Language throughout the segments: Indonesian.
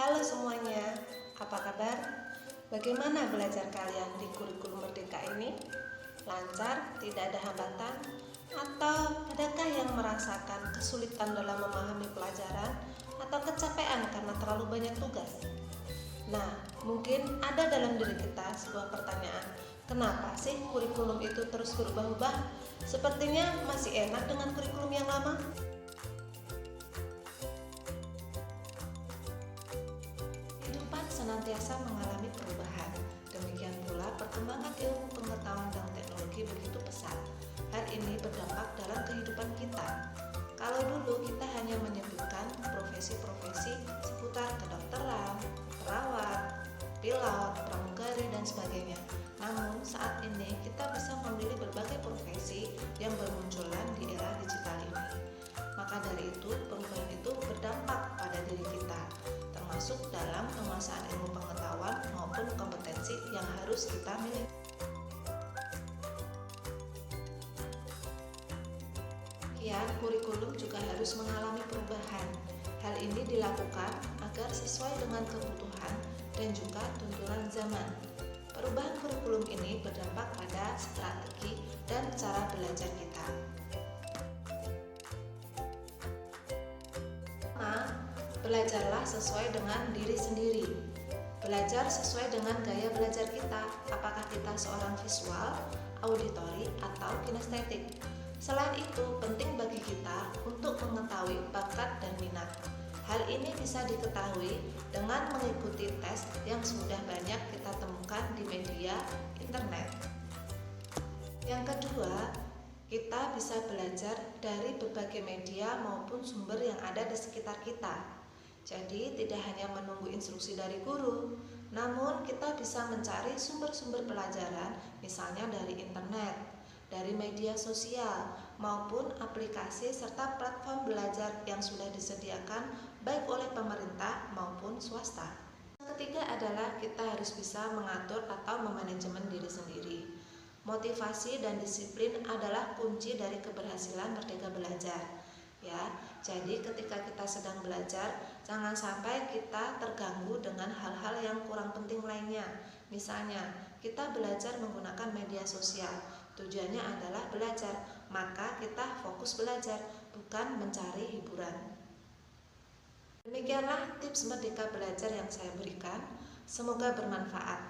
Halo semuanya, apa kabar? Bagaimana belajar kalian di kurikulum Merdeka ini? Lancar, tidak ada hambatan? Atau adakah yang merasakan kesulitan dalam memahami pelajaran atau kecapean karena terlalu banyak tugas? Nah, mungkin ada dalam diri kita sebuah pertanyaan, kenapa sih kurikulum itu terus berubah-ubah? Sepertinya masih enak dengan kurikulum yang lama. Kehidupan senantiasa mengalami perubahan. Demikian pula perkembangan ilmu pengetahuan dan teknologi begitu pesat. Hal ini berdampak dalam kehidupan kita. Kalau dulu kita hanya menyebutkan profesi-profesi seputar kedokteran, perawat, pilot, pramugari, dan sebagainya. Namun saat ini kita bisa memilih berbagai profesi yang bermunculan di era digital ini. Maka dari itu, perubahan itu berdampak pada diri kita, termasuk dalam penguasaan ilmu pengetahuan maupun kompetensi yang harus kita miliki. Kemudian, kurikulum juga harus mengalami perubahan. Hal ini dilakukan agar sesuai dengan kebutuhan dan juga tuntunan zaman. Perubahan kurikulum ini berdampak pada strategi dan cara belajar kita. Belajarlah sesuai dengan diri sendiri. Belajar sesuai dengan gaya belajar kita, apakah kita seorang visual, auditori, atau kinestetik. Selain itu, penting bagi kita untuk mengetahui bakat dan minat. Hal ini bisa diketahui dengan mengikuti tes yang sudah banyak kita temukan di media internet. Yang kedua, kita bisa belajar dari berbagai media maupun sumber yang ada di sekitar kita. Jadi tidak hanya menunggu instruksi dari guru, namun kita bisa mencari sumber-sumber pelajaran misalnya dari internet, dari media sosial, maupun aplikasi serta platform belajar yang sudah disediakan baik oleh pemerintah maupun swasta. Yang ketiga adalah kita harus bisa mengatur atau memanajemen diri sendiri. Motivasi dan disiplin adalah kunci dari keberhasilan Merdeka Belajar. Ya, jadi ketika kita sedang belajar, jangan sampai kita terganggu dengan hal-hal yang kurang penting lainnya. Misalnya, kita belajar menggunakan media sosial. Tujuannya adalah belajar, maka kita fokus belajar, bukan mencari hiburan. Demikianlah tips Merdeka Belajar yang saya berikan. Semoga bermanfaat.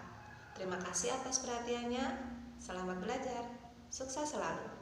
Terima kasih atas perhatiannya. Selamat belajar. Sukses selalu.